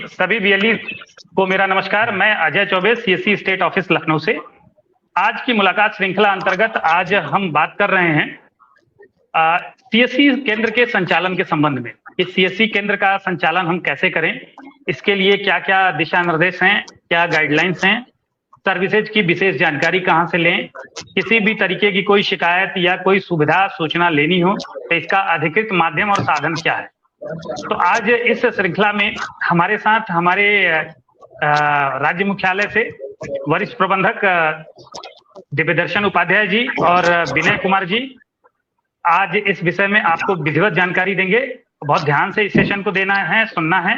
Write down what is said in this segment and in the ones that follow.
सभी वीएलई को मेरा नमस्कार। मैं Ajay Choubey, CSC state office Lucknow से। आज की मुलाकात श्रृंखला अंतर्गत आज हम बात कर रहे हैं सीएससी केंद्र के संचालन के संबंध में कि सीएससी केंद्र का संचालन हम कैसे करें, इसके लिए क्या क्या दिशा निर्देश हैं, क्या गाइडलाइंस हैं, सर्विसेज की विशेष जानकारी कहां से लें, किसी भी तरीके की कोई शिकायत या कोई सुविधा सूचना लेनी हो तो इसका अधिकृत माध्यम और साधन क्या है। तो आज इस श्रृंखला में हमारे साथ हमारे राज्य मुख्यालय से वरिष्ठ प्रबंधक दिव्यदर्शन उपाध्याय जी और विनय कुमार जी आज इस विषय में आपको विधिवत जानकारी देंगे। बहुत ध्यान से इस सेशन को देना है, सुनना है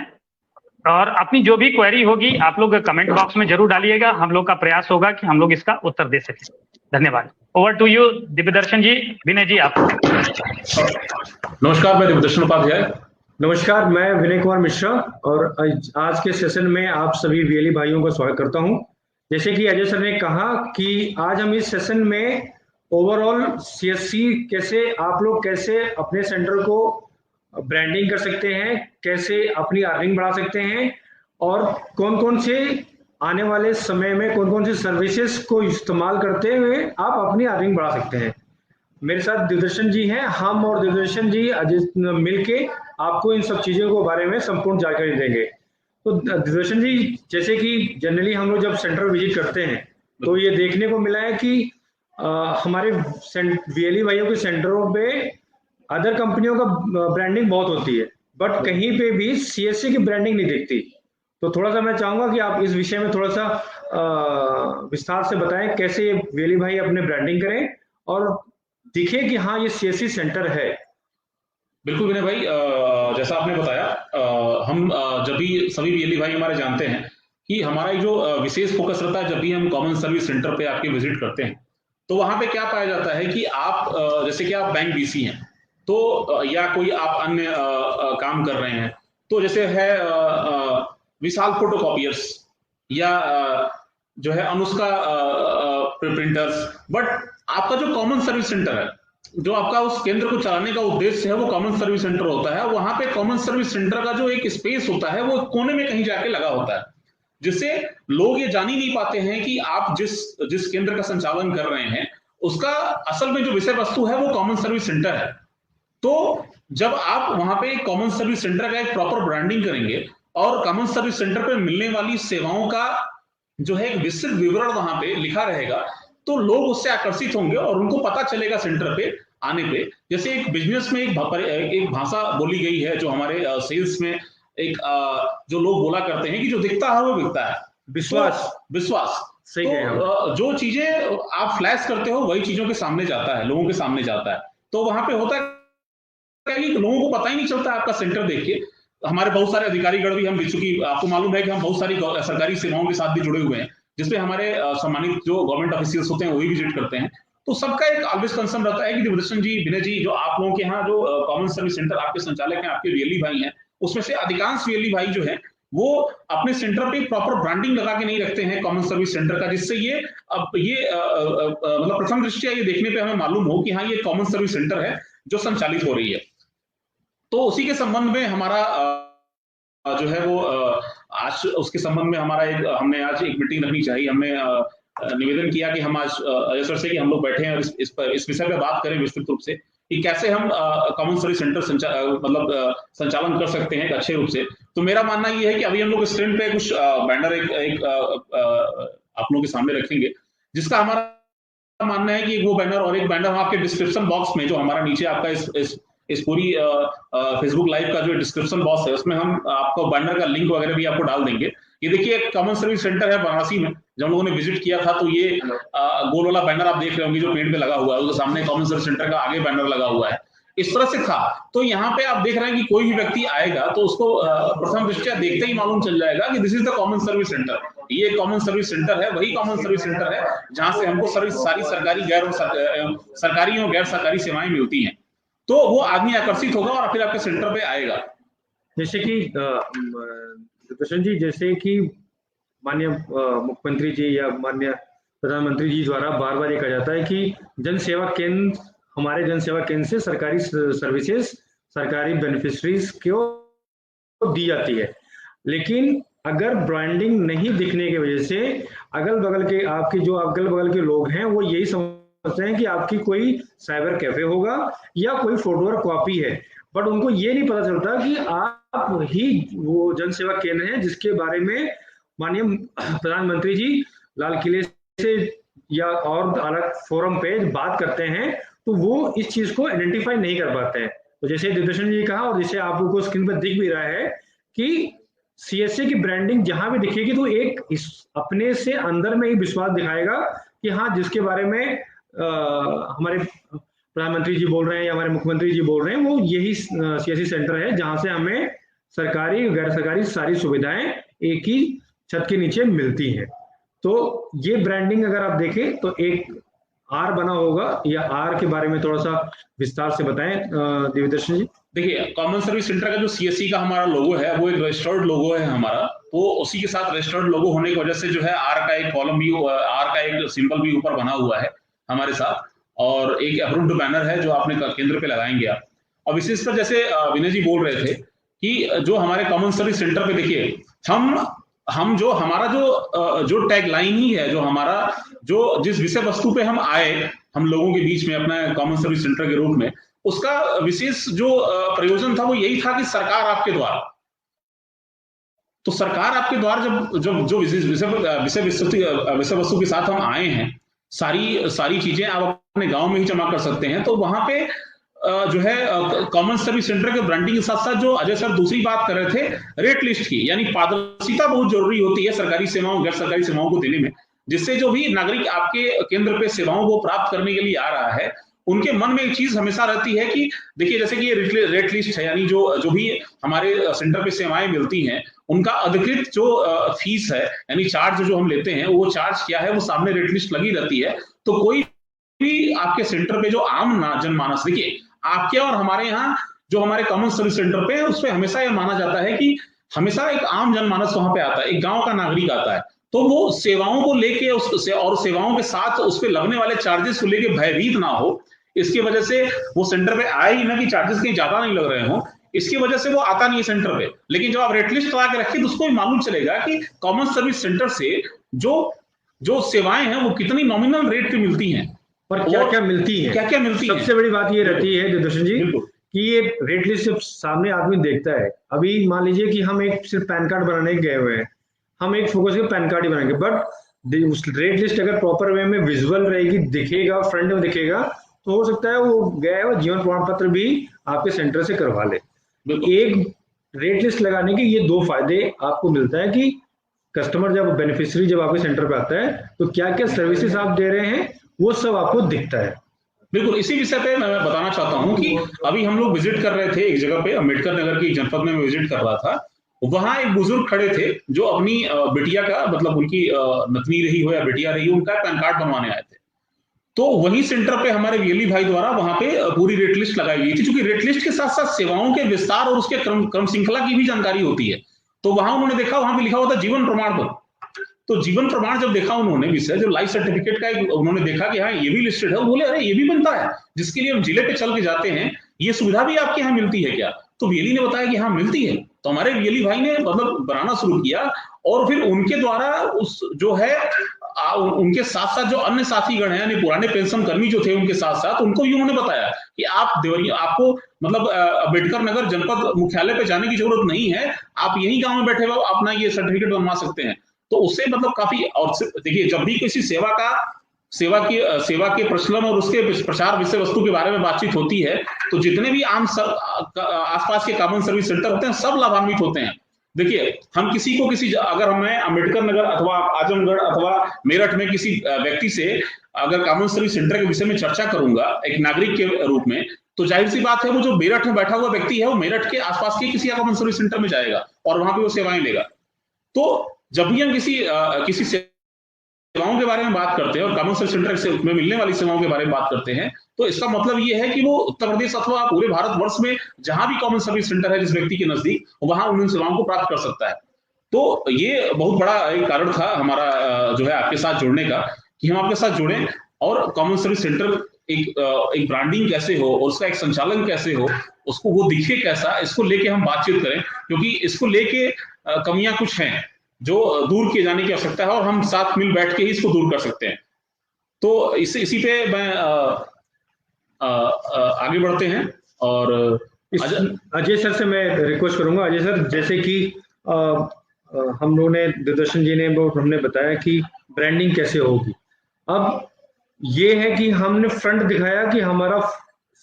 और अपनी जो भी क्वेरी होगी आप लोग कमेंट बॉक्स में जरूर डालिएगा। हम लोग का प्रयास होगा कि हम लोग इसका उत्तर दे सकें। धन्यवाद। ओवर टू यू दिव्यदर्शन जी। विनय जी आप। नमस्कार, मैं दिव्यदर्शन उपाध्याय। नमस्कार, मैं विनय कुमार मिश्रा और आज के सेशन में आप सभी वीएलई भाइयों का स्वागत करता हूं। जैसे कि अजय सर ने कहा कि आज हम इस सेशन में ओवरऑल सीएससी कैसे आप लोग कैसे अपने सेंटर को ब्रांडिंग कर सकते हैं, कैसे अपनी अर्निंग बढ़ा सकते हैं और कौन कौन से आने वाले समय में कौन कौन से सर्विसेज को इस्तेमाल करते हुए आप अपनी अर्निंग बढ़ा सकते हैं। मेरे साथ दिव्यदर्शन जी हैं। हम और दिव्यदर्शन जी मिलके आपको इन सब चीजों के बारे में संपूर्ण जानकारी देंगे। तो दिव्यदर्शन जी, जैसे कि जनरली हम लोग जब सेंटर विजिट करते हैं तो ये देखने को मिला है कि हमारे वीएलई भाइयों के सेंटरों पे अदर कंपनियों का ब्रांडिंग बहुत होती है, बट कहीं पे भी सीएससी की ब्रांडिंग नहीं दिखती। तो थोड़ा सा मैं चाहूंगा कि आप इस विषय में थोड़ा सा विस्तार से बताएं कैसे वीएलई भाई अपने ब्रांडिंग करें और दिखे कि हाँ ये सीएससी सेंटर है। बिल्कुल विनय भाई, जैसा आपने बताया, हम जब भी सभी वीएलई भाई हमारे जानते हैं कि हमारा जो विशेष फोकस रहता है जब भी हम कॉमन सर्विस सेंटर पे आपके विजिट करते हैं तो वहां पे क्या पाया जाता है कि आप जैसे कि आप बैंक बीसी हैं तो या कोई आप अन्य काम कर रहे हैं तो जैसे है विशाल फोटोकॉपियर्स या जो है अनुष्का प्रिंटर्स, बट आपका जो कॉमन सर्विस सेंटर है, जो आपका उस केंद्र को चलाने का उद्देश्य है वो कॉमन सर्विस सेंटर होता है। वहां पे कॉमन सर्विस सेंटर का जो एक स्पेस होता है वो कोने में कहीं जाके लगा होता है, जिससे लोग ये जान ही नहीं पाते हैं कि आप जिस केंद्र का संचालन कर रहे हैं उसका असल में जो विषय वस्तु है वो कॉमन सर्विस सेंटर है। तो जब आप वहां पे कॉमन सर्विस सेंटर का एक प्रॉपर ब्रांडिंग करेंगे और कॉमन सर्विस सेंटर पे मिलने वाली सेवाओं का जो है एक विस्तृत विवरण वहां पे लिखा रहेगा तो लोग उससे आकर्षित होंगे और उनको पता चलेगा सेंटर पे आने पे। जैसे एक बिजनेस में एक भाषा बोली गई है जो हमारे सेल्स में एक जो लोग बोला करते हैं कि जो दिखता है वो बिकता है। विश्वास सही तो जो चीजें आप फ्लैश करते हो वही चीजों के सामने जाता है, लोगों के सामने जाता है। तो वहां पे होता है कि लोगों को पता ही नहीं चलता आपका सेंटर देख के। हमारे बहुत सारे अधिकारीगण भी हम चूंकि आपको मालूम है कि हम बहुत सारी सरकारी सेवाओं के साथ भी जुड़े हुए हैं जिसपे हमारे सम्मानित जो गवर्नमेंट ऑफिशियल्स होते हैं वही विजिट करते हैं। तो सबका एक ऑलवेज कंसर्न रहता है कि दिव्यदर्शन जी, विनय जी, जो आप लोगों के यहाँ जो कॉमन सर्विस सेंटर आपके संचालक हैं, आपके वीएलई भाई हैं, उसमें से अधिकांश वीएलई भाई जो है वो अपने सेंटर पे प्रॉपर ब्रांडिंग लगा के नहीं रखते हैं कॉमन सर्विस सेंटर का, जिससे ये मतलब प्रथम दृष्टया ये देखने पे हमें मालूम हो कि हाँ ये कॉमन सर्विस सेंटर है जो संचालित हो रही है। तो उसी के संबंध में हमारा जो है वो आज उसके संबंध में हमने आज एक मीटिंग रखनी चाहिए। हमने निवेदन किया कि हम आज अजय सर से कि हम लोग बैठे हैं और इस विषय पे बात करें विस्तृत रूप से कि कैसे हम कॉमन सर्विस सेंटर संचालन कर सकते हैं अच्छे रूप से। तो मेरा मानना ये है कि अभी हम लोग स्क्रीन पे कुछ बैनर एक आप लोगों के सामने रखेंगे, जिसका हमारा मानना है कि वो बैनर और एक बैनर हम आपके डिस्क्रिप्शन बॉक्स में जो हमारा नीचे आपका इस पूरी फेसबुक लाइव का जो डिस्क्रिप्शन बॉक्स है उसमें हम आपको बैनर का लिंक वगैरह भी आपको डाल देंगे। ये देखिए कॉमन सर्विस सेंटर है वाराणसी में, जब लोगों ने विजिट किया था तो ये गोल वाला बैनर आप देख रहे होंगे जो पेड़ पे लगा हुआ है, उसके सामने कॉमन सर्विस सेंटर का आगे बैनर लगा हुआ है, इस तरह से था। तो यहाँ पे आप देख रहे हैं कि कोई भी व्यक्ति आएगा तो उसको प्रथम दृष्टया देखते ही मालूम चल जाएगा कि this is the common service centre. ये कॉमन सर्विस सेंटर है, वही कॉमन सर्विस सेंटर है जहां से हमको सारी सरकारी और गैर सरकारी सेवाएं मिलती हैं। तो वो आदमी आकर्षित होगा और फिर आपके सेंटर पे आएगा। जैसे कि कृष्ण जी, जैसे कि माननीय मुख्यमंत्री जी या माननीय प्रधानमंत्री जी द्वारा बार बार ये कहा जाता है कि जन सेवा केंद्र, हमारे जन सेवा केंद्र से सरकारी सर्विसेज, सरकारी बेनिफिशरीज को दी जाती है। लेकिन अगर ब्रांडिंग नहीं दिखने की वजह से अगल बगल के आपके जो अगल बगल के लोग हैं वो यही समझते हैं कि आपकी कोई साइबर कैफे होगा या कोई फोटो कॉपी है, बट उनको ये नहीं पता चलता कि आप ही वो जन सेवा केंद्र है जिसके बारे में माननीय प्रधानमंत्री जी लाल किले से या और अलग फोरम पे बात करते हैं, तो वो इस चीज को आइडेंटिफाई नहीं कर पाते हैं। तो जैसे दिग्दर्शन जी ने कहा और जैसे आप लोगों को स्क्रीन पर दिख भी रहा है कि सीएससी की ब्रांडिंग जहां भी दिखेगी तो एक इस अपने से अंदर में ही विश्वास दिखाएगा कि हाँ, जिसके बारे में हमारे प्रधानमंत्री जी बोल रहे हैं या हमारे मुख्यमंत्री जी बोल रहे हैं वो यही सीएससी सेंटर है जहां से हमें सरकारी गैर सरकारी सारी सुविधाएं एक ही छत के नीचे मिलती हैं। तो ये ब्रांडिंग अगर आप देखें तो एक आर बना होगा, या आर के बारे में थोड़ा सा विस्तार से बताएं देवदर्शन जी। देखिए, कॉमन सर्विस सेंटर का जो सीएससी का हमारा लोगो है वो एक रजिस्टर्ड लोगो है हमारा, तो उसी के साथ रजिस्टर्ड लोगो होने की वजह से जो है आर का एक कॉलम भी, आर का एक सिंबल भी ऊपर बना हुआ है हमारे साथ, और एक अप्रूव्ड बैनर है जो आपने केंद्र पे लगाएंगे आप। अब विशेष पर जैसे विनय जी बोल रहे थे कि जो हमारे कॉमन सर्विस सेंटर पे देखिए, हम जो हमारा जो टैग लाइन ही है, जो हमारा जो जिस विषय वस्तु पे हम आए हम लोगों के बीच में अपना कॉमन सर्विस सेंटर के रूप में, उसका विशेष जो प्रयोजन था वो यही था कि सरकार आपके द्वारा, तो सरकार आपके द्वारा जब जब जो विषय वस्तु के साथ हम आए हैं, सारी चीजें आप अपने गांव में ही जमा कर सकते हैं। तो वहां पे जो है कॉमन सर्विस सेंटर के ब्रांडिंग के साथ साथ जो अजय सर दूसरी बात कर रहे थे रेट लिस्ट की, यानी पारदर्शिता बहुत जरूरी होती है सरकारी सेवाओं गैर सरकारी सेवाओं को देने में, जिससे जो भी नागरिक आपके केंद्र पे सेवाओं को प्राप्त करने के लिए आ रहा है उनके मन में एक चीज हमेशा रहती है कि देखिए, जैसे कि ये रेट लिस्ट है, यानी जो भी हमारे सेंटर पे सेवाएं मिलती हैं उनका अधिकृत जो फीस है यानी चार्ज जो हम लेते हैं वो चार्ज क्या है वो सामने रेट लिस्ट लगी रहती है। तो कोई भी आपके सेंटर पे जो आम जनमानस, देखिए आपके और हमारे यहाँ जो हमारे कॉमन सर्विस सेंटर पे है उस पर हमेशा यह माना जाता है कि हमेशा एक आम जनमानस वहां पे आता है, एक गांव का नागरिक आता है, तो वो सेवाओं को लेके उससे और सेवाओं के साथ उस पर लगने वाले चार्जेस को लेके भयभीत ना हो, इसकी वजह से वो सेंटर पे आए ही ना कि चार्जेस कहीं ज्यादा नहीं लग रहे हो, इसकी वजह से वो आता नहीं है सेंटर पे। लेकिन जब आप रेट लिस्ट लगा के रखिए तो उसको भी मालूम चलेगा कि कॉमन सर्विस सेंटर से जो सेवाएं हैं वो कितनी नॉमिनल रेट पे मिलती हैं और क्या क्या मिलती है, क्या क्या मिलती है। सबसे बड़ी बात ये रहती है दूरदर्शन जी कि ये रेट लिस्ट जब सामने आदमी देखता है, अभी मान लीजिए कि हम एक सिर्फ पैन कार्ड बनाने गए हुए हैं, हम एक फोकस के पैन कार्ड ही बनाएंगे, बट उस रेट लिस्ट अगर प्रॉपर वे में विजुअल रहेगी, दिखेगा, फ्रंट में दिखेगा, तो हो सकता है वो गया हुआ जीवन प्रमाण पत्र भी आपके सेंटर से करवा ले। एक रेट लिस्ट लगाने के ये दो फायदे आपको मिलता है कि कस्टमर जब बेनिफिशियरी जब आपके सेंटर पे आता है तो क्या क्या सर्विसेज आप दे रहे हैं वो सब आपको दिखता है। बिल्कुल, इसी विषय पे मैं बताना चाहता हूं कि अभी हम लोग विजिट कर रहे थे एक जगह पे, अम्बेडकर नगर की जनपद में मैं विजिट कर रहा था, वहां एक बुजुर्ग खड़े थे जो अपनी बिटिया का, मतलब उनकी नतनी रही हो या बिटिया रही हो, उनका पैन कार्ड बनवाने आए थे। तो वही सेंटर पे हमारे वीएलई भाई द्वारा वहां पे पूरी रेट लिस्ट लगाई गई थी, क्योंकि रेट लिस्ट के साथ साथ सेवाओं के विस्तार और उसके क्रम श्रृंखला की भी जानकारी होती है। तो वहां उन्होंने देखा, वहां पे लिखा हुआ था जीवन प्रमाण पत्र, तो जीवन प्रमाण जब देखा उन्होंने विषय, जब लाइफ सर्टिफिकेट का उन्होंने देखा कि हाँ ये भी लिस्टेड है, बोले अरे ये भी बनता है, जिसके लिए हम जिले पे चल के जाते हैं, ये सुविधा भी आपके यहाँ मिलती है क्या? तो वीएलई ने बताया कि हाँ मिलती है। तो हमारे वीएलई भाई ने मतलब बनाना शुरू किया और फिर उनके द्वारा उस जो है उनके साथ साथ जो अन्य साथीगण हैं यानी पुराने पेंशन कर्मी जो थे उनके साथ साथ उनको भी उन्होंने बताया कि आप देवरिया, आपको मतलब अम्बेडकर नगर जनपद मुख्यालय पे जाने की जरूरत नहीं है, आप यही गांव में बैठे हुए अपना ये सर्टिफिकेट बनवा सकते हैं। तो उससे मतलब काफी, और देखिए जब भी किसी सेवा के प्रचलन और उसके प्रचार विषय वस्तु के बारे में बातचीत होती है तो जितने भी आसपास के कॉमन सर्विस सेंटर होते हैं सब लाभान्वित होते हैं। देखिए हम अगर मैं अम्बेडकर नगर अथवा आजमगढ़ अथवा मेरठ में किसी व्यक्ति से अगर कॉमन सर्विस सेंटर के विषय में चर्चा करूंगा एक नागरिक के रूप में, तो जाहिर सी बात है वो जो मेरठ में बैठा हुआ व्यक्ति है वो मेरठ के आसपास के किसी कॉमन सर्विस सेंटर में जाएगा और वहां पे वो सेवाएं लेगा। तो जब भी हम किसी सेवाओं के बारे में बात करते हैं और कॉमन सर्विस सेंटर में मिलने वाली सेवाओं के बारे में बात करते हैं, तो इसका मतलब ये है कि वो उत्तर प्रदेश अथवा पूरे भारतवर्ष में जहां भी कॉमन सर्विस सेंटर है जिस व्यक्ति के नजदीक, वहां उन सेवाओं को प्राप्त कर सकता है। तो ये बहुत बड़ा एक कारण था हमारा जो है आपके साथ जुड़ने का, कि हम आपके साथ जुड़े और कॉमन सर्विस सेंटर एक ब्रांडिंग कैसे हो और उसका एक संचालन कैसे हो, उसको वो दिखे कैसा, इसको लेके हम बातचीत करें, क्योंकि इसको लेके कमियां कुछ हैं जो दूर किए जाने की आवश्यकता है और हम साथ मिल बैठ के ही इसको दूर कर सकते हैं। तो इसी पे मैं आगे बढ़ते हैं। और अजय सर से मैं रिक्वेस्ट करूंगा, अजय सर, जैसे कि हम लोगों ने, दूरदर्शन जी ने वो हमने बताया कि ब्रांडिंग कैसे होगी। अब ये है कि हमने फ्रंट दिखाया कि हमारा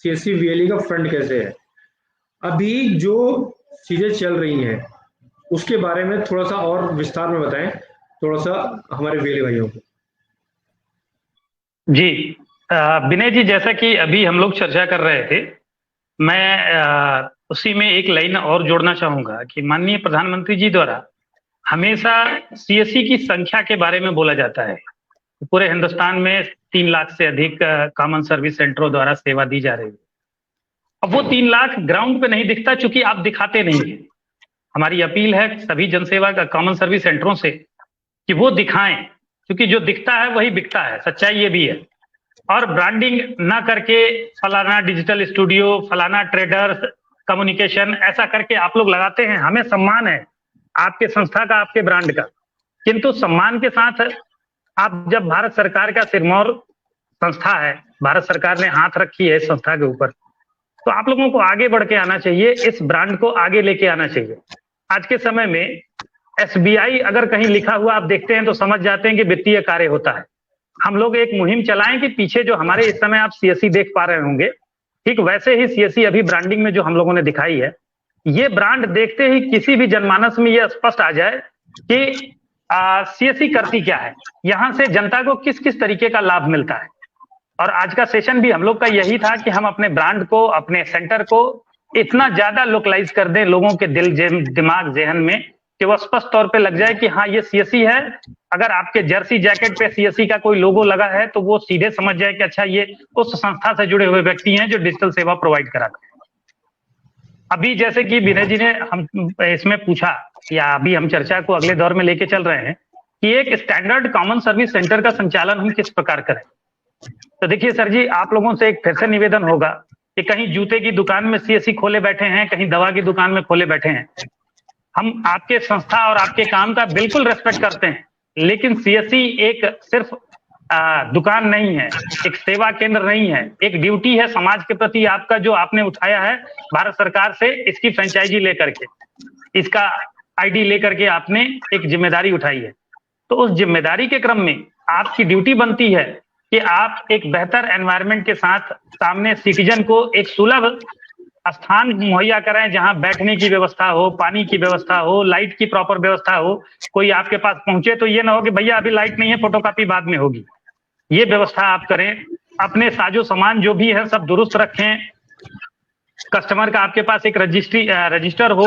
सीएससी वीएलई का फ्रंट कैसे है। अभी जो चीजें चल रही हैं उसके बारे में थोड़ा सा और विस्तार में बताएं, थोड़ा सा हमारे वीएलई भाइयों को। जी विनय जी, जैसा कि अभी हम लोग चर्चा कर रहे थे, मैं उसी में एक लाइन और जोड़ना चाहूंगा कि माननीय प्रधानमंत्री जी द्वारा हमेशा सीएससी की संख्या के बारे में बोला जाता है। पूरे हिंदुस्तान में 3 लाख से अधिक कॉमन सर्विस सेंटरों द्वारा सेवा दी जा रही है। अब वो 3 लाख ग्राउंड पे नहीं दिखता, चूंकि आप दिखाते नहीं है। हमारी अपील है सभी जनसेवा का कॉमन सर्विस सेंटरों से कि वो दिखाएं, क्योंकि जो दिखता है वही बिकता है, सच्चाई ये भी है। और ब्रांडिंग ना करके फलाना डिजिटल स्टूडियो, फलाना ट्रेडर्स कम्युनिकेशन, ऐसा करके आप लोग लगाते हैं। हमें सम्मान है आपके संस्था का, आपके ब्रांड का, किंतु सम्मान के साथ आप जब भारत सरकार का सिरमौर संस्था है, भारत सरकार ने हाथ रखी है इस संस्था के ऊपर, तो आप लोगों को आगे बढ़ के आना चाहिए, इस ब्रांड को आगे लेके आना चाहिए। आज के समय में एसबीआई अगर कहीं लिखा हुआ आप देखते हैं तो समझ जाते हैं कि वित्तीय कार्य होता है। हम लोग एक मुहिम चलाएं कि पीछे जो हमारे इस समय आप सीएससी देख पा रहे होंगे, ठीक वैसे ही सीएससी अभी ब्रांडिंग में जो हम लोगों ने दिखाई है, ये ब्रांड देखते ही किसी भी जनमानस में ये स्पष्ट आ जाए कि सीएससी करती क्या है, यहाँ से जनता को किस किस तरीके का लाभ मिलता है। और आज का सेशन भी हम लोग का यही था कि हम अपने ब्रांड को, अपने सेंटर को इतना ज्यादा लोकलाइज कर दें लोगों के दिल, दिमाग, जेहन में, कि वो स्पष्ट तौर पे लग जाए कि हाँ ये सीएससी है। अगर आपके जर्सी जैकेट पे सीएससी का कोई लोगो लगा है तो वो सीधे समझ जाए कि अच्छा ये उस संस्था से जुड़े हुए व्यक्ति हैं जो डिजिटल सेवा प्रोवाइड कराते हैं। अभी जैसे कि विनय जी ने हम इसमें पूछा, या अभी हम चर्चा को अगले दौर में लेके चल रहे हैं कि एक स्टैंडर्ड कॉमन सर्विस सेंटर का संचालन हम किस प्रकार करें। तो देखिए सर जी, आप लोगों से एक फिर से निवेदन होगा कि कहीं जूते की दुकान में सीएससी खोले बैठे हैं, कहीं दवा की दुकान में खोले बैठे हैं। हम आपके संस्था और आपके काम का बिल्कुल रेस्पेक्ट करते हैं, लेकिन सीएससी एक सिर्फ दुकान नहीं है, एक सेवा केंद्र नहीं है, एक ड्यूटी है समाज के प्रति आपका, जो आपने उठाया है भारत सरकार से इसकी फ्रेंचाइजी लेकर के, इसका आईडी लेकर के आपने एक जिम्मेदारी उठाई है। तो उस जिम्मेदारी के क्रम में आपकी ड्यूटी बनती है कि आप एक बेहतर एनवायरनमेंट के साथ सामने सिटीजन को एक सुलभ स्थान मुहैया कराएं, जहां बैठने की व्यवस्था हो, पानी की व्यवस्था हो, लाइट की प्रॉपर व्यवस्था हो। कोई आपके पास पहुंचे तो ये ना हो कि भैया अभी लाइट नहीं है, फोटोकॉपी बाद में होगी। ये व्यवस्था आप करें। अपने साजो सामान जो भी है सब दुरुस्त रखें। कस्टमर का आपके पास एक रजिस्टर हो,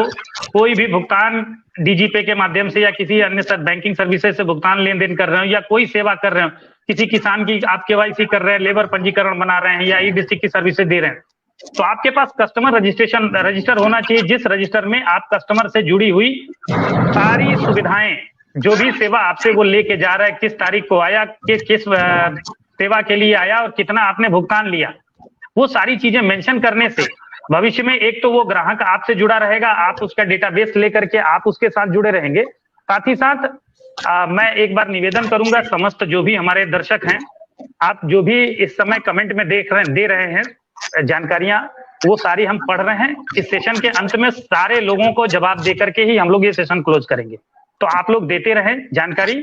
कोई भी भुगतान डीजीपे के माध्यम से या किसी अन्य बैंकिंग सर्विसेज से भुगतान लेन देन कर रहे हो, या कोई सेवा कर रहे हो, किसी किसान की आप केवाईसी कर रहे हैं, लेबर पंजीकरण बना रहे हैं, या ई डिस्ट्रिक्ट की सर्विसेज दे रहे हैं, तो आपके पास कस्टमर रजिस्टर होना चाहिए, जिस रजिस्टर में आप कस्टमर से जुड़ी हुई सारी सुविधाएं, जो भी सेवा आपसे वो लेके जा रहा है, किस तारीख को आया, किस सेवा के लिए आया और कितना आपने भुगतान लिया, वो सारी चीजें मेंशन करने से भविष्य में एक तो वो ग्राहक आपसे जुड़ा रहेगा, आप उसका डेटाबेस लेकर के आप उसके साथ जुड़े रहेंगे। साथ ही साथ मैं एक बार निवेदन करूंगा, समस्त जो भी हमारे दर्शक हैं, आप जो भी इस समय कमेंट में दे रहे हैं जानकारियां, वो सारी हम पढ़ रहे हैं। इस सेशन के अंत में सारे लोगों को जवाब देकर के ही हम लोग ये सेशन क्लोज करेंगे। तो आप लोग देते रहें जानकारी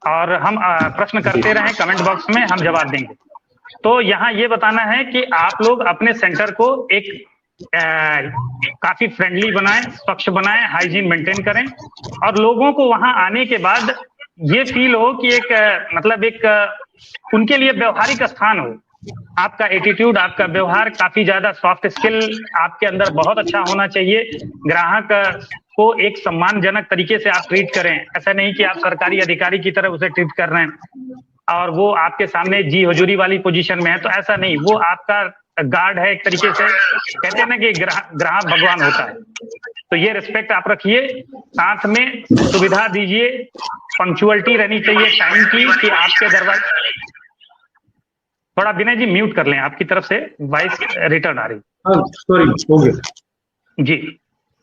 और हम प्रश्न करते रहें कमेंट बॉक्स में, हम जवाब देंगे। तो यहाँ ये बताना है कि आप लोग अपने सेंटर को एक काफी फ्रेंडली बनाएं, स्वच्छ बनाएं, हाइजीन मेंटेन करें, और लोगों को वहां आने के बाद ये फील हो कि एक उनके लिए व्यवहारिक स्थान हो। आपका एटीट्यूड, आपका व्यवहार काफी ज्यादा, सॉफ्ट स्किल आपके अंदर बहुत अच्छा होना चाहिए। ग्राहक को एक सम्मानजनक तरीके से आप ट्रीट करें, ऐसा नहीं कि आप सरकारी अधिकारी की तरह उसे ट्रीट कर रहे हैं और वो आपके सामने जी हुजूरी वाली पोजीशन में है, तो ऐसा नहीं, वो आपका गार्ड है एक तरीके से। कहते हैं ना कि ग्राहक भगवान होता है, तो ये रिस्पेक्ट आप रखिए, साथ में सुविधा दीजिए, पंक्चुअलिटी रहनी चाहिए टाइम की, कि आपके दरवाजे थोड़ा विनय जी म्यूट कर लें, आपकी तरफ से वॉइस रिटर्न आ रही। सॉरी, हो गया जी,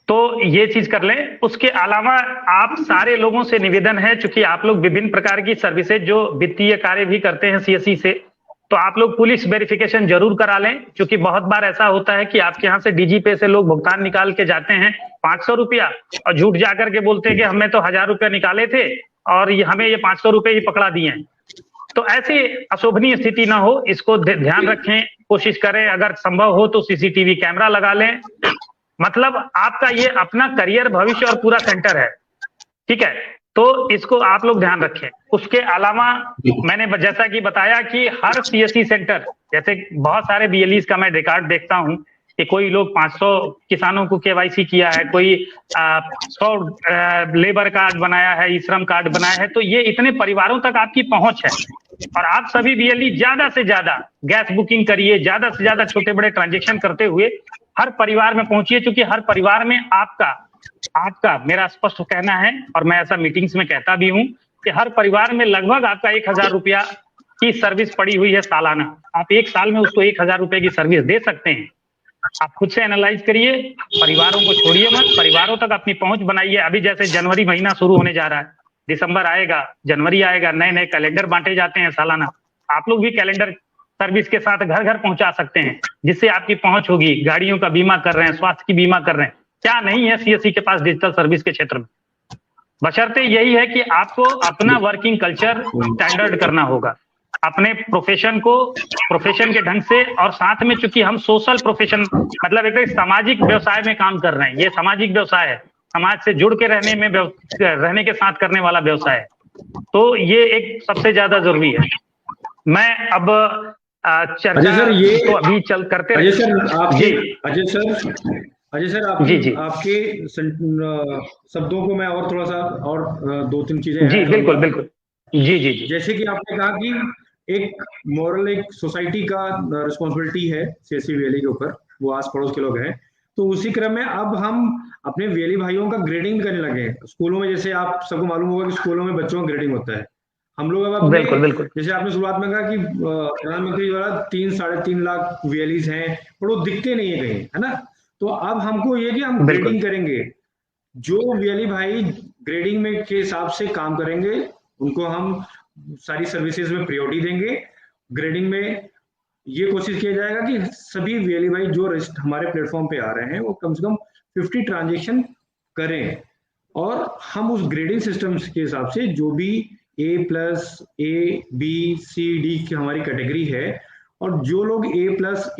तो ये चीज कर लें। उसके अलावा आप सारे लोगों से निवेदन है, चूंकि आप लोग विभिन्न प्रकार की सर्विसेज जो वित्तीय कार्य भी करते हैं सीएससी से, तो आप लोग पुलिस वेरिफिकेशन जरूर करा लें, क्योंकि बहुत बार ऐसा होता है कि आपके यहाँ से डीजी पे से लोग भुगतान निकाल के जाते हैं 500 रुपया, और झूठ जाकर के बोलते हैं कि हमें तो 1000 रुपया निकाले थे और हमें ये 500 रुपये ही पकड़ा दिए हैं। तो ऐसी अशोभनीय स्थिति ना हो, इसको ध्यान रखें, कोशिश करें, अगर संभव हो तो सीसीटीवी कैमरा लगा लें। मतलब आपका ये अपना करियर, भविष्य और पूरा सेंटर है, ठीक है, तो इसको आप लोग ध्यान रखें। उसके अलावा मैंने जैसा कि बताया कि हर सीएससी सेंटर, जैसे बहुत सारे बीएलईज का मैं रिकॉर्ड देखता हूं कि कोई लोग 500 किसानों को केवाईसी किया है, कोई 100 लेबर कार्ड बनाया है, ई श्रम कार्ड बनाया है, तो ये इतने परिवारों तक आपकी पहुंच है। और आप सभी बीएलई ज्यादा से ज्यादा गैस बुकिंग करिए, ज्यादा से ज्यादा छोटे बड़े ट्रांजेक्शन करते हुए हर परिवार में पहुंचिए, क्योंकि हर परिवार में आपका मेरा स्पष्ट कहना है, और मैं ऐसा मीटिंग्स में कहता भी हूं कि हर परिवार में लगभग आपका 1000 रुपया की सर्विस पड़ी हुई है सालाना। आप एक साल में उसको 1000 रुपए की सर्विस दे सकते हैं। आप खुद से एनालाइज करिए, परिवारों को छोड़िए मत, परिवारों तक अपनी पहुंच बनाइए। अभी जैसे जनवरी महीना शुरू होने जा रहा है, दिसंबर आएगा, जनवरी आएगा, नए नए कैलेंडर बांटे जाते हैं सालाना। आप लोग भी कैलेंडर सर्विस के साथ घर घर पहुंचा सकते हैं, जिससे आपकी पहुंच होगी। गाड़ियों का बीमा कर रहे हैं, स्वास्थ्य की बीमा कर रहे हैं, क्या नहीं है सीएससी के पास डिजिटल सर्विस के क्षेत्र में। बशर्ते यही है कि आपको अपना वर्किंग कल्चर स्टैंडर्ड करना होगा, अपने प्रोफेशन को प्रोफेशन के ढंग से, और साथ में चूंकि हम सोशल प्रोफेशन मतलब एक सामाजिक व्यवसाय में काम कर रहे हैं, ये सामाजिक व्यवसाय है, समाज से जुड़ के रहने के साथ करने वाला व्यवसाय है, तो ये एक सबसे ज्यादा जरूरी है। मैं अब चर्चा तो अभी चल करते अजय सर आपके शब्दों को मैं और थोड़ा सा और 2-3 चीजें जी बिल्कुल जी जैसे कि आपने कहा कि एक मॉरल, एक सोसाइटी का रिस्पॉन्सिबिलिटी है सीएससी वीएलई के ऊपर, वो आस पड़ोस के लोग हैं, तो उसी क्रम में अब हम अपने वीएलई भाइयों का ग्रेडिंग करने लगे हैं स्कूलों में। जैसे आप सबको मालूम होगा कि स्कूलों में बच्चों का ग्रेडिंग होता है। हम लोग अब बिल्कुल जैसे आपने शुरुआत में कहा कि प्रधानमंत्री द्वारा 3-3.5 लाख वीएलईज हैं, पर वो दिखते नहीं है कहीं, है ना। तो अब हमको ये कि हम ग्रेडिंग करेंगे, जो वीएलई भाई ग्रेडिंग में के हिसाब से काम करेंगे उनको हम सारी सर्विसेज में प्रायोरिटी देंगे। ग्रेडिंग में ये कोशिश किया जाएगा कि सभी वीएलई भाई जो हमारे प्लेटफॉर्म पे आ रहे हैं वो कम से कम 50 ट्रांजेक्शन करें, और हम उस ग्रेडिंग सिस्टम के हिसाब से जो भी A+, A, B, C, D की हमारी कैटेगरी है, और जो लोग A+,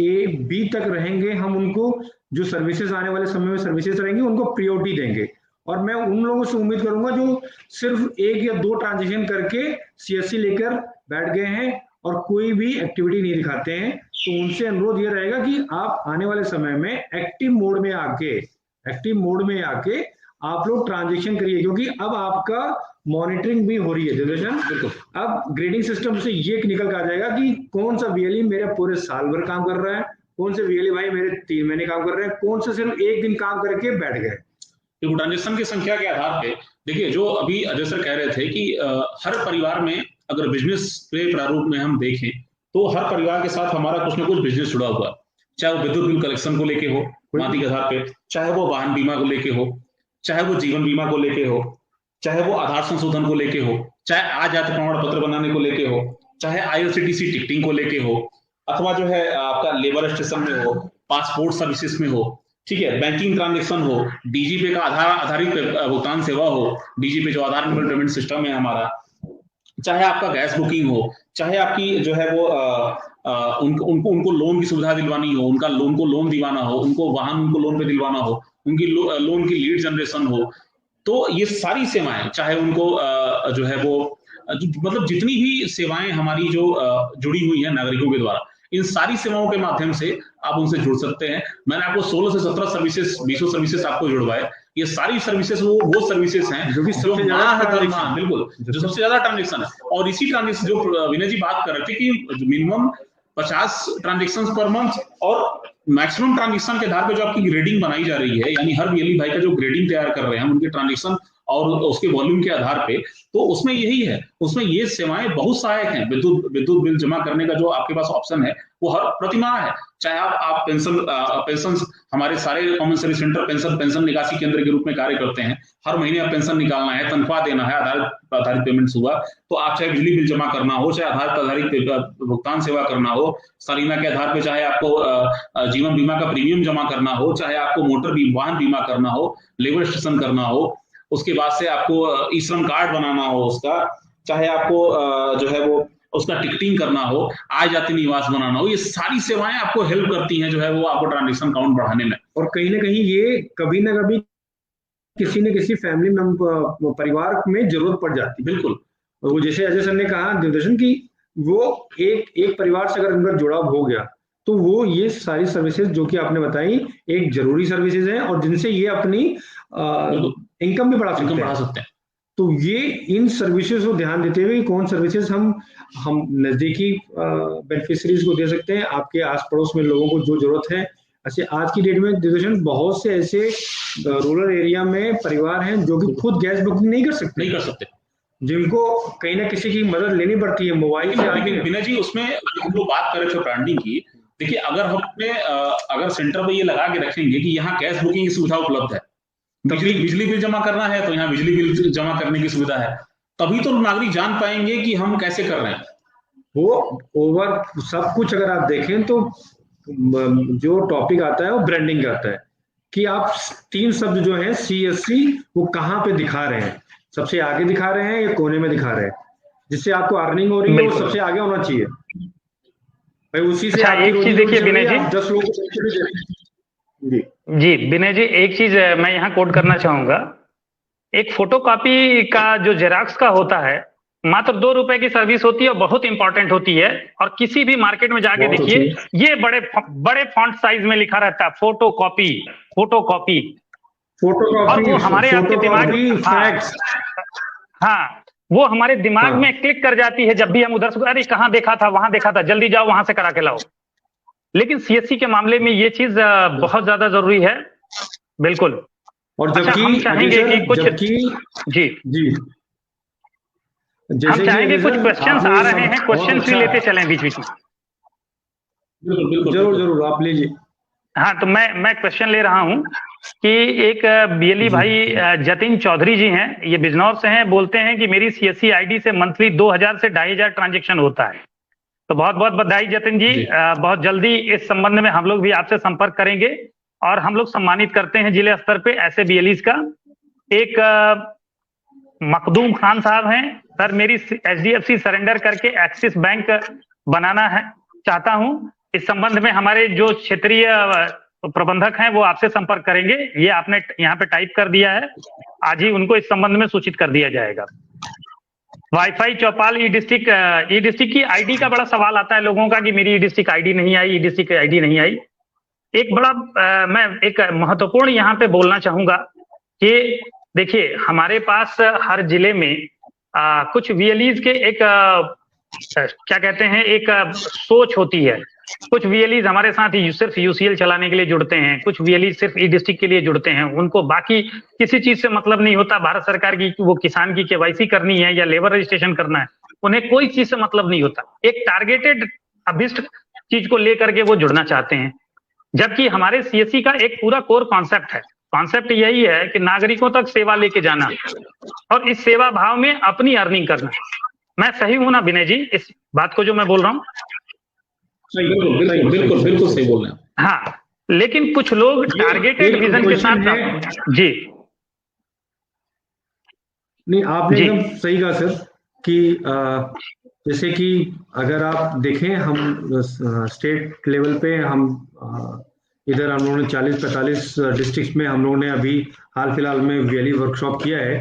A, B तक रहेंगे हम उनको जो सर्विसेज आने वाले समय में सर्विसेज रहेंगी उनको प्रायोरिटी देंगे। और मैं उन लोगों से उम्मीद करूंगा जो सिर्फ 1 या 2 ट्रांजेक्शन करके सीएससी लेकर बैठ गए हैं और कोई भी एक्टिविटी नहीं दिखाते हैं, तो उनसे अनुरोध ये रहेगा कि आप आने वाले समय में एक्टिव मोड में आके आप लोग ट्रांजेक्शन करिए, क्योंकि अब आपका मॉनिटरिंग भी हो रही है जनरेशन। बिल्कुल, अब ग्रेडिंग सिस्टम से ये निकल कर आ जाएगा कि कौन सा वीएलई मेरे पूरे साल भर काम कर रहा है, कौन से वीएलई भाई मेरे 3 महीने काम कर रहे हैं, कौन से सिर्फ 1 दिन काम करके बैठ गए। ट्रांजेक्शन की संख्या के आधार पे देखिए, जो अभी अजय सर कह रहे थे कि हर परिवार में अगर बिजनेस के प्रारूप में हम देखें तो हर परिवार के साथ हमारा कुछ ना कुछ बिजनेस जुड़ा हुआ है, चाहे वो विद्युत बिल कलेक्शन को लेके हो माती के आधार पे, चाहे वो वाहन बीमा को लेके हो, चाहे वो जीवन बीमा को लेके हो, चाहे वो आधार संशोधन को लेके हो, चाहे आ जाति प्रमाण पत्र बनाने को लेके हो, चाहे आईआरसीटीसी टिकटिंग को लेके हो, अथवा जो है आपका लेबर स्टेशन में हो, पासपोर्ट सर्विसेज में हो, ठीक है, बैंकिंग ट्रांजेक्शन हो, डीजीपे का आधारित भुगतान सेवा हो, डीजीपे जो आधार पेमेंट सिस्टम है हमारा, चाहे आपका गैस बुकिंग हो, चाहे आपकी जो है वो उनको लोन की सुविधा दिलवानी हो, उनका लोन दिलवाना हो, उनको वाहन उनको लोन पे दिलवाना हो, उनकी लोन की लीड जनरेशन हो, तो ये सारी सेवाएं, चाहे उनको जो है वो मतलब जितनी भी सेवाएं हमारी जो जुड़ी हुई है नागरिकों के द्वारा, इन सारी सेवाओं के माध्यम से आप उनसे जुड़ सकते हैं। मैंने आपको 16 से 17 सर्विसेस 20 सर्विसेस आपको जुड़वाए। ये सारी सर्विसेस वो सर्विसेस हैं जो सबसे ज्यादा ट्रांजेक्शन है। और इसी ट्रांजेक्शन जो विनय जी बात कर रहे थे कि मिनिमम 50 ट्रांजेक्शन पर मंथ और मैक्सिमम ट्रांजेक्शन के आधार पर जो आपकी ग्रेडिंग बनाई जा रही है, यानी हर वीएलई भाई का जो ग्रेडिंग तैयार कर रहे हैं हम उनके ट्रांजेक्शन और उसके वॉल्यूम के आधार पे, तो उसमें यही है, उसमें ये सेवाएं बहुत सहायक हैं। विद्युत बिल जमा करने का जो आपके पास ऑप्शन है वो हर प्रतिमाह है। चाहे आप पेंशन, हमारे सारे कॉमन सर्विस सेंटर पेंशन निकासी केंद्र के रूप में कार्य करते हैं। हर महीने आप पेंशन निकालना है, तनख्वाह देना है, आधारित पेमेंट हुआ, तो आप चाहे बिजली बिल जमा करना हो, चाहे आधारित भुगतान सेवा करना हो, सालाना के आधार पर चाहे आपको जीवन बीमा का प्रीमियम जमा करना हो, चाहे आपको वाहन बीमा करना हो, लेबर स्टेशन करना हो, उसके बाद से आपको ई श्रम कार्ड बनाना हो उसका, चाहे आपको जो है वो उसका टिकटिंग करना हो, आय जाति निवास बनाना हो, ये सारी सेवाएं आपको हेल्प करती हैं जो है वो आपको ट्रांजेक्शन काउंट बढ़ाने में। और कहीं ना कहीं ये कभी ना कभी किसी न किसी फैमिली मेंबर परिवार में जरूरत पड़ जाती है। बिल्कुल, वो जैसे अजय सर ने कहा निर्देशन की वो एक परिवार से अगर उनका जुड़ाव हो गया तो वो ये सारी सर्विसेज जो कि आपने बताई एक जरूरी सर्विसेज हैं और जिनसे ये अपनी इनकम भी बढ़ा सकते हैं। तो ये इन सर्विसेज को ध्यान देते हुए कौन सर्विसेज हम नजदीकी बेनिफिशरीज को दे सकते हैं, आपके आस पड़ोस में लोगों को जो जरूरत है। अच्छा, आज की डेट में निर्देशन बहुत से ऐसे रूरल एरिया में परिवार हैं जो कि खुद गैस बुकिंग नहीं कर सकते, जिनको कहीं ना किसी की मदद लेनी पड़ती है मोबाइल से। लेकिन बिना जी उसमें हम लोग बात कर रहे थे ब्रांडिंग की, देखिए अगर सेंटर पे ये लगा के रखेंगे कि यहाँ गैस बुकिंग की सुविधा उपलब्ध है, बिजली बिल जमा करना है तो यहाँ बिजली बिल जमा करने की सुविधा है, तभी तो नागरिक जान पाएंगे कि हम कैसे कर रहे हैं। वो ओवर सब कुछ अगर आप देखें तो जो टॉपिक आता है वो ब्रांडिंग का आता है कि आप 3 शब्द जो है CSC वो कहाँ पे दिखा रहे हैं, सबसे आगे दिखा रहे हैं या कोने में दिखा रहे हैं, जिससे आपको अर्निंग हो रही है वो सबसे आगे होना चाहिए भाई। उसी से एक चीज देखिए विनय जी, 10 लोगों को जी विनय जी, एक चीज मैं यहाँ कोट करना चाहूंगा। एक फोटोकॉपी का जो जेरॉक्स का होता है मात्र 2 रुपए की सर्विस होती है और बहुत इंपॉर्टेंट होती है। और किसी भी मार्केट में जाके देखिए ये बड़े फॉन्ट साइज में लिखा रहता है फोटोकॉपी। और वो हमारे आपके दिमाग में वो हमारे दिमाग में क्लिक कर जाती है जब भी हम उधर से, अरे कहाँ देखा था, वहां देखा था, जल्दी जाओ वहां से करा के लाओ। लेकिन CSC के मामले में ये चीज बहुत ज्यादा जरूरी है। बिल्कुल। और जबकि हम चाहेंगे कि कुछ जी हम चाहेंगे कुछ क्वेश्चंस आ रहे हैं, क्वेश्चंस भी लेते चलें बीच बीच में। जरूर आप लीजिए। हाँ, तो मैं क्वेश्चन ले रहा हूँ कि एक BLE भाई जतिन चौधरी जी हैं, ये बिजनौर से हैं, बोलते हैं कि मेरी CSC ID से मंथली 2000 से 2500 ट्रांजेक्शन होता है। तो बहुत बहुत बधाई जतिन जी। बहुत जल्दी इस संबंध में हम लोग भी आपसे संपर्क करेंगे और हम लोग सम्मानित करते हैं जिले स्तर पे ऐसे BLEs का। एक मखदूम खान साहब हैं, सर मेरी HDFC सरेंडर करके एक्सिस बैंक बनाना है चाहता हूं। इस संबंध में हमारे जो क्षेत्रीय प्रबंधक हैं वो आपसे संपर्क करेंगे। ये आपने यहाँ पे टाइप कर दिया है, आज ही उनको इस संबंध में सूचित कर दिया जाएगा। वाईफाई चौपाल ई डिस्ट्रिक्ट की आईडी का बड़ा सवाल आता है लोगों का कि मेरी ई डिस्ट्रिक्ट आईडी नहीं आई, ई डिस्ट्रिक्ट आईडी नहीं आई। एक बड़ा मैं एक महत्वपूर्ण यहाँ पे बोलना चाहूंगा कि देखिए हमारे पास हर जिले में कुछ VLEs के एक क्या कहते हैं एक सोच होती है। कुछ VLEs हमारे साथ सिर्फ UCL चलाने के लिए जुड़ते हैं, कुछ VLEs सिर्फ ई डिस्ट्रिक्ट के लिए जुड़ते हैं, उनको बाकी किसी चीज से मतलब नहीं होता। भारत सरकार की वो किसान की KYC करनी है या लेबर रजिस्ट्रेशन करना है, उन्हें कोई चीज से मतलब नहीं होता। एक टारगेटेड अभिष्ट चीज को लेकर के वो जुड़ना चाहते हैं, जबकि हमारे CSC का एक पूरा कोर कॉन्सेप्ट है। कॉन्सेप्ट यही है कि नागरिकों तक सेवा लेके जाना और इस सेवा भाव में अपनी अर्निंग करना। मैं सही हूं ना विनय जी इस बात को जो मैं बोल रहा हूँ? बिल्कुल सही बोल रहे हैं। हाँ, लेकिन कुछ लोग टारगेटेड विजन के साथ जी नहीं, आपने एकदम सही कहा सर कि जैसे कि अगर आप देखें हम स्टेट लेवल पे हम इधर हम लोगों ने 40-45 डिस्ट्रिक्ट में हम लोगों ने अभी हाल फिलहाल में VLE वर्कशॉप किया है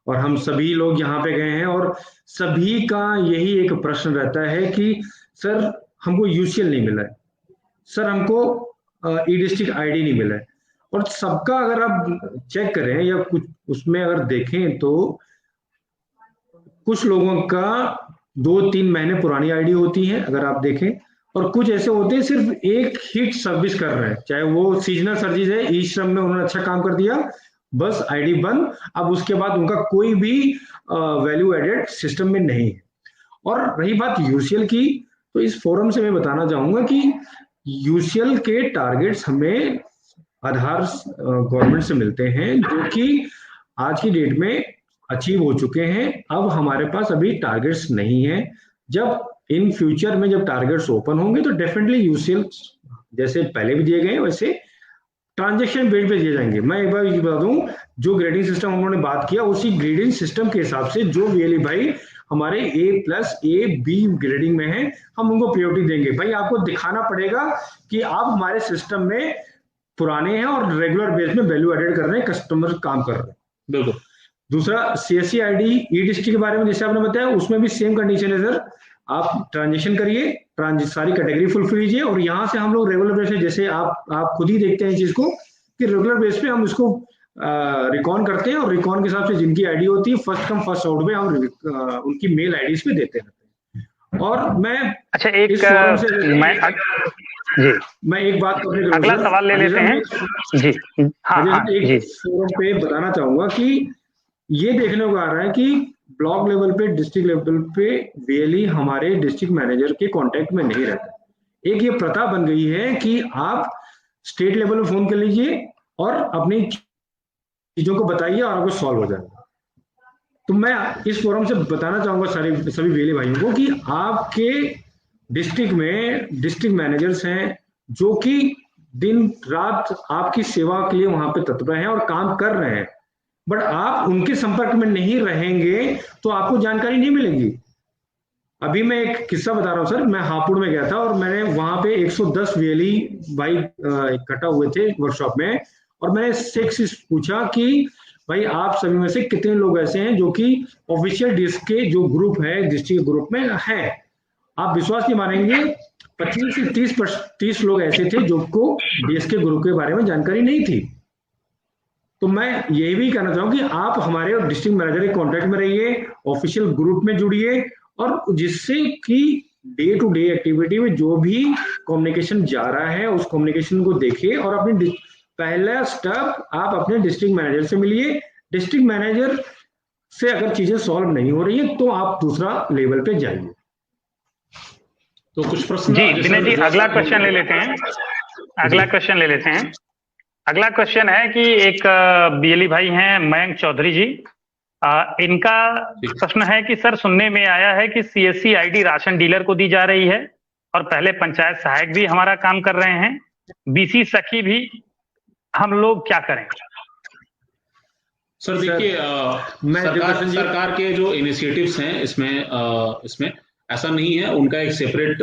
और हम सभी लोग यहाँ पे गए हैं और सभी का यही एक प्रश्न रहता है कि सर हमको UCL नहीं मिला है, सर हमको ई डिस्ट्रिक्ट ID नहीं मिला है। और सबका अगर आप चेक करें या कुछ उसमें अगर देखें तो कुछ लोगों का 2-3 महीने पुरानी ID होती है अगर आप देखें, और कुछ ऐसे होते हैं सिर्फ एक हिट सर्विस कर रहे हैं, चाहे वो सीजनल सर्विस है, ई श्रम में उन्होंने अच्छा काम कर दिया बस आईडी बंद, अब उसके बाद उनका कोई भी वैल्यू एडेड सिस्टम में नहीं है। और रही बात यूसीएल की, तो इस फोरम से मैं बताना चाहूंगा कि यूसीएल के टारगेट्स हमें आधार गवर्नमेंट से मिलते हैं, जो कि आज की डेट में अचीव हो चुके हैं। अब हमारे पास अभी टारगेट्स नहीं है। जब इन फ्यूचर में जब टारगेट्स ओपन होंगे तो डेफिनेटली यूसीएल जैसे पहले भी दिए गए वैसे ट्रांजेक्शन बेस पे दिए जाएंगे। मैं एक बार ये बता दूं, जो ग्रेडिंग सिस्टम हम लोगों ने बात किया, उसी ग्रेडिंग सिस्टम के हिसाब से जो वीएलई भाई हमारे A+A B ग्रेडिंग में है, हम उनको प्रायोरिटी देंगे। भाई आपको दिखाना पड़ेगा कि आप हमारे सिस्टम में पुराने हैं और रेगुलर बेस में वैल्यू एडेड कर रहे हैं, कस्टमर काम कर रहे हैं। बिल्कुल। दूसरा CSC ID ई डिस्ट्रिक्ट के बारे में जैसे आपने बताया, उसमें भी सेम कंडीशन है सर। आप ट्रांजेक्शन करिए, सारी कैटेगरी फुलफिल कीजिए, और यहाँ से हम लोग रेगुलर बेस पे, जैसे आप खुद ही देखते हैं इस चीज को कि रेगुलर बेस पे हम इसको रिकॉन करते हैं, और रिकॉन के हिसाब से जिनकी आईडी होती है फर्स्ट कम फर्स्ट आउट में हम उनकी मेल आईडीज पे देते रहते हैं। और मैं अच्छा एक मैं एक बात अगला सवाल ले लेते हैं जी। हाँ, एक फोरम पे बताना चाहूंगा कि ये देखने को आ रहा है कि ब्लॉक लेवल पे, डिस्ट्रिक्ट लेवल पे वीएलई हमारे डिस्ट्रिक्ट मैनेजर के कांटेक्ट में नहीं रहता। एक ये प्रथा बन गई है कि आप स्टेट लेवल में फोन कर लीजिए और अपनी चीजों को बताइए और आपको सॉल्व हो जाएगा। तो मैं इस फोरम से बताना चाहूंगा सभी वीएलई भाइयों को कि आपके डिस्ट्रिक्ट में डिस्ट्रिक्ट मैनेजर्स हैं जो कि दिन रात आपकी सेवा के लिए वहां पे तत्पर हैं और काम कर रहे हैं, बट आप उनके संपर्क में नहीं रहेंगे तो आपको जानकारी नहीं मिलेगी। अभी मैं एक किस्सा बता रहा हूँ सर। मैं हापुड़ में गया था और मैंने वहां पे 110 वीएलई भाई इकट्ठा हुए थे वर्कशॉप में, और मैंने से पूछा कि भाई आप सभी में से कितने लोग ऐसे हैं जो कि ऑफिशियल डिस्क के जो ग्रुप है, डिस्ट्रिक्ट ग्रुप में है। आप विश्वास नहीं मानेंगे, 25 से 30 लोग ऐसे थे जो को डीएसके ग्रुप के बारे में जानकारी नहीं थी। तो मैं यही भी कहना चाहूँ कि आप हमारे डिस्ट्रिक्ट मैनेजर के कॉन्टेक्ट में रहिए, ऑफिशियल ग्रुप में जुड़िए, और जिससे कि डे टू डे एक्टिविटी में जो भी कम्युनिकेशन जा रहा है उस कम्युनिकेशन को देखिए, और अपने पहला स्टेप आप अपने डिस्ट्रिक्ट मैनेजर से मिलिए। डिस्ट्रिक्ट मैनेजर से अगर चीजें सॉल्व नहीं हो रही है तो आप दूसरा लेवल पे जाइए। तो कुछ प्रश्न जी विनय जी, अगला क्वेश्चन ले लेते हैं। अगला क्वेश्चन है कि एक बीएलई भाई हैं मयंक चौधरी जी। इनका प्रश्न है कि सर सुनने में आया है कि सीएससी आईडी राशन डीलर को दी जा रही है और पहले पंचायत सहायक भी हमारा काम कर रहे हैं, बीसी सखी भी, हम लोग क्या करें? सर देखिए, सरकार के जो इनिशिएटिव्स हैं इसमें ऐसा नहीं है। उनका एक सेपरेट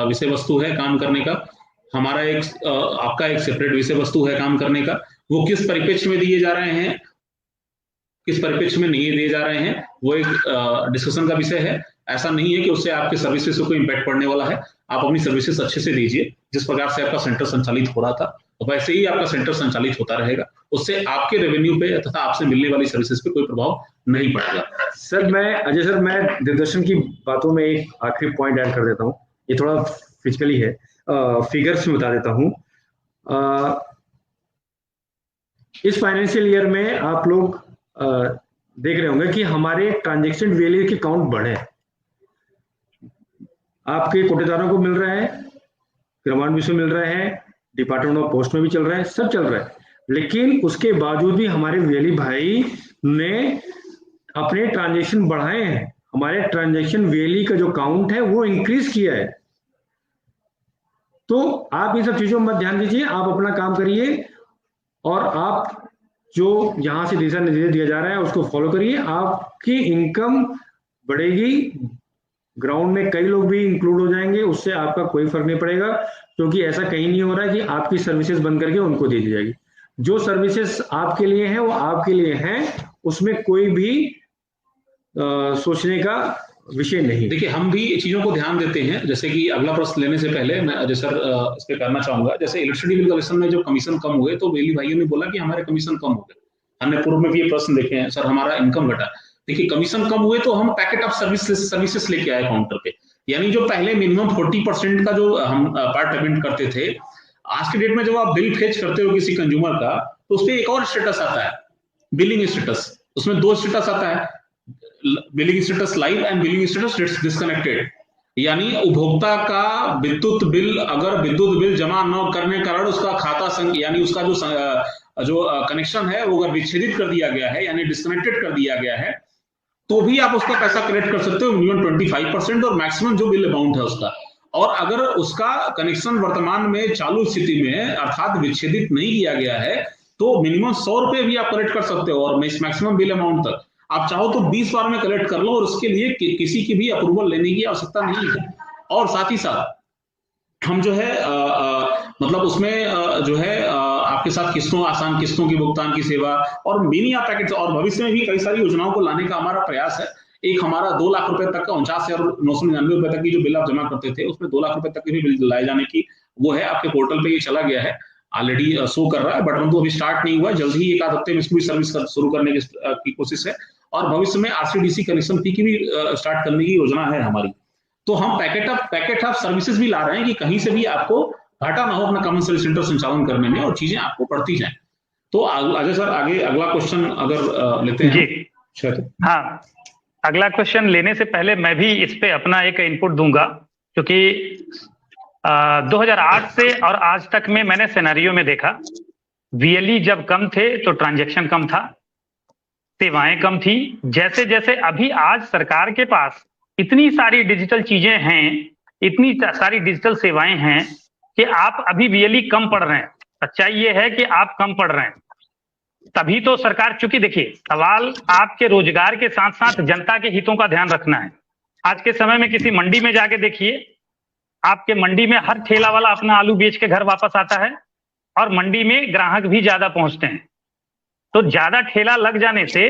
विषय वस्तु है काम करने का, हमारा आपका एक सेपरेट विषय वस्तु है काम करने का। वो किस परिप्रेक्ष्य में दिए जा रहे हैं, किस परिप्रेक्ष्य में नहीं दिए जा रहे हैं, वो एक डिस्कशन का विषय है। ऐसा नहीं है कि उससे आपके सर्विसेज को कोई इम्पैक्ट पड़ने वाला है। आप अपनी सर्विसेज अच्छे से दीजिए, जिस प्रकार से आपका सेंटर संचालित हो रहा था वैसे ही आपका सेंटर संचालित होता रहेगा। उससे आपके रेवेन्यू पे तथा आपसे मिलने वाली सर्विसेज पे कोई प्रभाव नहीं पड़ेगा। सर मैं दूरदर्शन की बातों में एक आखिरी पॉइंट ऐड कर देता हूँ। ये थोड़ा फिजिकली है, फिगर्स में बता देता हूँ। इस फाइनेंशियल ईयर में आप लोग देख रहे होंगे कि हमारे ट्रांजैक्शन वैल्यू के काउंट बढ़े, आपके कोटेदारों को मिल रहा है, क्रियान्वयन में मिल रहा है, डिपार्टमेंट ऑफ पोस्ट में भी चल रहा है, सब चल रहा है। लेकिन उसके बावजूद भी हमारे वैली भाई ने अपने ट्रांजैक्शन बढ़ाए हैं। हमारे ट्रांजैक्शन वैली का जो काउंट है वो इंक्रीज किया है। तो आप इन सब चीजों में ध्यान दीजिए, आप अपना काम करिए और आप जो यहां से दिशा निर्देश दिया जा रहा है उसको फॉलो करिए। आपकी इनकम बढ़ेगी, ग्राउंड में कई लोग भी इंक्लूड हो जाएंगे, उससे आपका कोई फर्क नहीं पड़ेगा, क्योंकि ऐसा कहीं नहीं हो रहा है कि आपकी सर्विसेज बंद करके उनको दे दी जाएगी। जो सर्विसेज आपके लिए हैं वो आपके लिए हैं, उसमें कोई भी सोचने का विषय नहीं। देखिए, हम भी चीजों को ध्यान देते हैं। जैसे कि अगला प्रश्न लेने से पहले मैं अजय सर इस पे करना चाहूंगा। जैसे इलेक्ट्रिसिटी बिल कलेक्शन में जो कमीशन कम हुए तो वेली भाइयों ने बोला कि हमारे कमीशन कम हो गए। हमने पूर्व में भी ये प्रश्न देखे हैं, सर हमारा इनकम घटा। देखिए, कमीशन कम हुए तो हम पैकेट ऑफ सर्विसेज लेके आए काउंटर पे, यानी जो पहले मिनिमम 40% का जो हम पार्ट पेमेंट करते थे, आज के डेट में जब आप बिल फेच करते हो किसी कंज्यूमर का तो उस पर एक और स्टेटस आता है बिलिंग स्टेटस, उसमें 2 स्टेटस आता है, billing status live and billing status disconnected. यानी उपभोक्ता का विद्युत बिल, अगर विद्युत बिल जमा न करने के कारण उसका खाता यानी उसका जो कनेक्शन है वो अगर विच्छेदित कर दिया गया है यानी डिस्कनेक्टेड कर दिया गया है, तो भी आप उसका पैसा कलेक्ट कर सकते हो, मिनिमम 25% और मैक्सिमम जो बिल अमाउंट है उसका। और अगर उसका कनेक्शन वर्तमान में चालू स्थिति में अर्थात विच्छेदित नहीं किया गया है तो मिनिमम 100 रुपए भी आप कलेक्ट कर सकते हो और मैक्सिमम बिल अमाउंट तक आप चाहो तो 20 बार में कलेक्ट कर लो और उसके लिए किसी की भी अप्रूवल लेने की आवश्यकता नहीं है। और साथ ही साथ हम जो है मतलब उसमें जो है आपके साथ किस्तों, आसान किस्तों की भुगतान की सेवा और मिनी या पैकेट, और भविष्य में भी कई सारी योजनाओं को लाने का हमारा प्रयास है। एक हमारा 2 लाख रुपए तक का 49,999 रुपए तक की जो बिल आप जमा करते थे उसमें 2 लाख रुपए तक के भी बिल लाए जाने की वो है, आपके पोर्टल पे ये चला गया है, ऑलरेडी शो कर रहा है, बट परंतु अभी स्टार्ट नहीं हुआ है। जल्द ही एक आध हफ्ते में इसको भी सर्विस शुरू करने की कोशिश है और भविष्य में आरसीडीसी कनेक्शन फी की भी स्टार्ट करने की योजना है हमारी। तो हम पैकेट ऑफ सर्विसेज भी ला रहे हैं कि कहीं से भी आपको घाटा ना हो अपना कॉमन सर्विस सेंटर संचालन करने में और चीजें आपको पड़ती जाएं। तो अजय सर आगे अगला क्वेश्चन अगर लेते हैं जी। हाँ, अगला क्वेश्चन लेने से पहले मैं भी इस पे अपना एक इनपुट दूंगा, क्योंकि 2008 से और आज तक में मैंने सिनेरियो में देखा, वीएलई जब कम थे तो ट्रांजैक्शन कम था, सेवाएं कम थी। जैसे जैसे अभी आज सरकार के पास इतनी सारी डिजिटल चीजें हैं, इतनी सारी डिजिटल सेवाएं हैं कि आप अभी वीएलई कम पड़ रहे हैं। सच्चाई ये है कि आप कम पड़ रहे हैं, तभी तो सरकार, चूंकि देखिए सवाल आपके रोजगार के साथ साथ जनता के हितों का ध्यान रखना है। आज के समय में किसी मंडी में जाके देखिए, आपके मंडी में हर ठेला वाला अपना आलू बेच के घर वापस आता है और मंडी में ग्राहक भी ज्यादा पहुंचते हैं। तो ज्यादा ठेला लग जाने से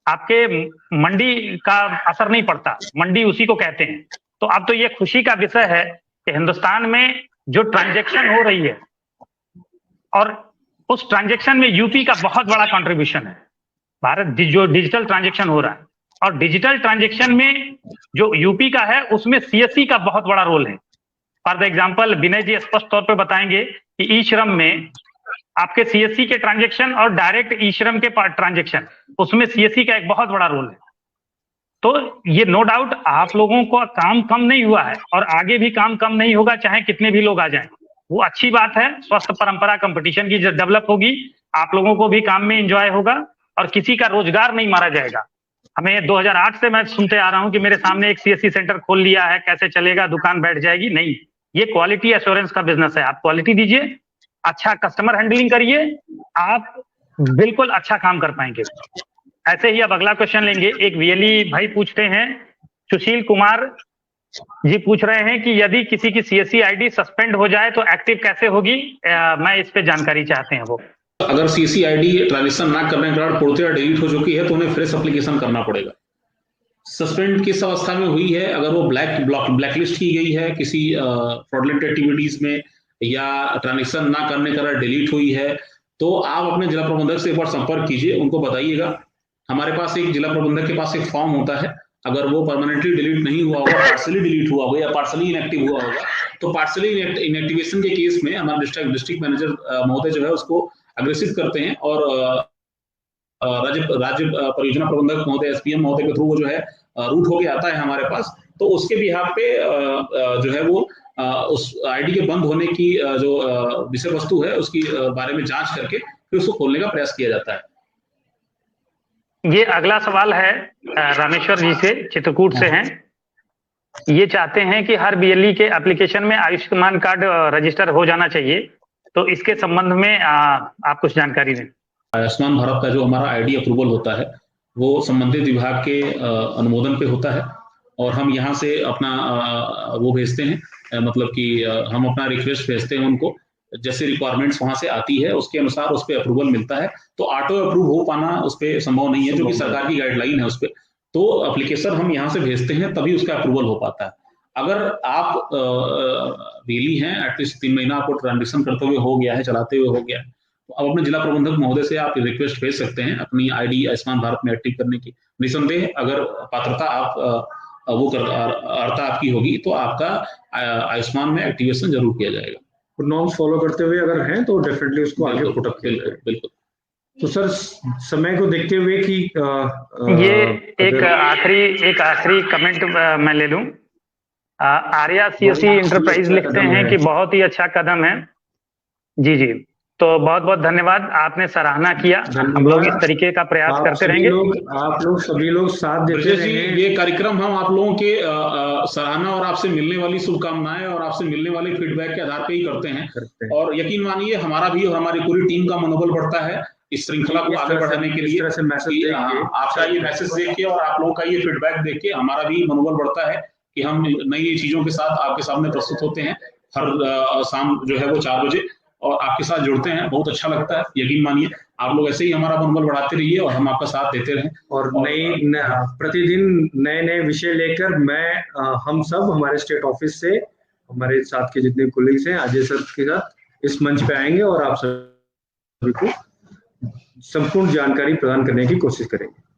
आपके मंडी का असर नहीं पड़ता, मंडी उसी को कहते हैं। तो अब तो ये खुशी का विषय है कि हिंदुस्तान में जो ट्रांजैक्शन हो रही है और उस ट्रांजैक्शन में यूपी का बहुत बड़ा कंट्रीब्यूशन है। भारत जो डिजिटल ट्रांजैक्शन हो रहा है और डिजिटल ट्रांजैक्शन में जो यूपी का है उसमें सीएससी का बहुत बड़ा रोल है। फॉर द एग्जाम्पल विनय जी स्पष्ट तौर पे बताएंगे कि ई श्रम में आपके सीएससी के ट्रांजैक्शन और डायरेक्ट ई श्रम के ट्रांजैक्शन, उसमें सीएससी का एक बहुत बड़ा रोल है। तो ये नो डाउट आप लोगों को काम कम नहीं हुआ है और आगे भी काम कम नहीं होगा, चाहे कितने भी लोग आ जाएं। वो अच्छी बात है, स्वस्थ परंपरा कंपटीशन की जब डेवलप होगी आप लोगों को भी काम में एंजॉय होगा और किसी का रोजगार नहीं मारा जाएगा। हमें 2008 से मैं सुनते आ रहा हूं कि मेरे सामने एक सीएससी सेंटर खोल लिया है, कैसे चलेगा, दुकान बैठ जाएगी। नहीं, ये क्वालिटी एश्योरेंस का बिजनेस है। आप क्वालिटी दीजिए, अच्छा कस्टमर हैंडलिंग करिए, आप बिल्कुल अच्छा काम कर पाएंगे। ऐसे ही अब अगला क्वेश्चन लेंगे। एक वीएलई भाई पूछते हैं, सुशील कुमार जी पूछ रहे हैं कि यदि किसी की सीएससी आईडी सस्पेंड हो जाए तो एक्टिव कैसे होगी। मैं इस पे जानकारी चाहते हैं। वो अगर सीएससी आईडी ट्रांजेक्शन ना करने के कारण पूर्णतः डिलीट हो चुकी है तो उन्हें फ्रेश एप्लीकेशन करना पड़ेगा। सस्पेंड किस अवस्था में हुई है, अगर वो ब्लैकलिस्ट की गई है किसी फ्रॉडलेंट एक्टिविटीज में या ट्रांजेक्शन ना करने के कारण डिलीट हुई है, तो आप अपने जिला प्रबंधक से एक बार संपर्क कीजिए, उनको बताइएगा। हमारे पास एक जिला प्रबंधक के पास एक फॉर्म होता है, अगर वो परमानेंटली डिलीट नहीं हुआ होगा, पार्सली डिलीट हुआ होगा या पार्सली इनएक्टिव हुआ होगा, तो पार्सली इनएक्टिवेशन के केस में हमारा डिस्ट्रिक्ट मैनेजर महोदय जो है उसको अग्रेसित करते हैं और राज्य परियोजना प्रबंधक महोदय एसपीएम महोदय के थ्रू वो जो है रूट होके आता है हमारे पास। तो उसके बिहाफ पे जो है वो उस आईडी के बंद होने की जो विषय वस्तु है उसकी बारे में जांच करके फिर उसको खोलने का प्रयास किया जाता है। ये अगला सवाल है रामेश्वर जी से, चित्रकूट से हैं। ये चाहते हैं कि हर बीएलई के एप्लीकेशन में आयुष्मान कार्ड रजिस्टर हो जाना चाहिए, तो इसके संबंध में आप कुछ जानकारी दें। आयुष्मान भारत का जो हमारा आईडी अप्रूवल होता है वो संबंधित विभाग के अनुमोदन पे होता है और हम यहाँ से अपना वो भेजते हैं, मतलब कि हम अपना रिक्वेस्ट भेजते हैं उनको, जैसे रिक्वायरमेंट्स वहां से आती है उसके अनुसार उस पर अप्रूवल मिलता है। तो ऑटो अप्रूव हो पाना उस पर संभव नहीं है, जो कि सरकार की गाइडलाइन है उस पर। तो एप्लीकेशन हम यहाँ से भेजते हैं तभी उसका अप्रूवल हो पाता है। अगर आप बीएलई हैं, एटलीस्ट 3 महीना आपको ट्रांजेक्शन करते हुए हो गया है, चलाते हुए हो गया है, तो अब अपने जिला प्रबंधक महोदय से आप रिक्वेस्ट भेज सकते हैं अपनी आईडी आयुष्मान भारत में एक्टिव करने की। निसंदेह अगर पात्रता आप वो अर्ता आपकी होगी तो आपका आयुष्मान में एक्टिवेशन जरूर किया जाएगा। नॉर्म्स फॉलो करते हुए अगर हैं तो डेफिनेटली उसको आगे पुट अप किया जाएगा। बिल्कुल। तो सर समय को देखते हुए कि ये एक आखिरी कमेंट मैं ले लूं। आर्या सीएससी इंटरप्राइज लिखते हैं कि बहुत ही अच्छा कदम है। जी जी, तो बहुत बहुत धन्यवाद, आपने सराहना किया। हम लोग इस तरीके का प्रयास करते रहेंगे। आप लोग सभी लोग साथ देते रहेंगे। ये कार्यक्रम हम आप लोगों के सराहना और आपसे मिलने वाली शुभकामनाएं और आपसे मिलने वाले फीडबैक के आधार पर ही करते हैं। और यकीन मानिए हमारा भी और हमारी पूरी टीम का मनोबल बढ़ता है इस श्रृंखला को आगे बढ़ाने के लिए। आपका ये मैसेज देख के और आप लोगों का ये फीडबैक देख के हमारा भी मनोबल बढ़ता है कि हम नई चीजों के साथ आपके सामने प्रस्तुत होते हैं हर शाम जो है वो 4 बजे और आपके साथ जुड़ते हैं। बहुत अच्छा लगता है। यकीन मानिए आप लोग ऐसे ही हमारा मनोबल बढ़ाते रहिए और हम आपका साथ देते रहें। और प्रतिदिन नए नए विषय लेकर हम सब हमारे स्टेट ऑफिस से हमारे साथ के जितने कोलीग्स हैं अजय सर के साथ इस मंच पे आएंगे और आप सभी को संपूर्ण जानकारी प्रदान करने की कोशिश करेंगे।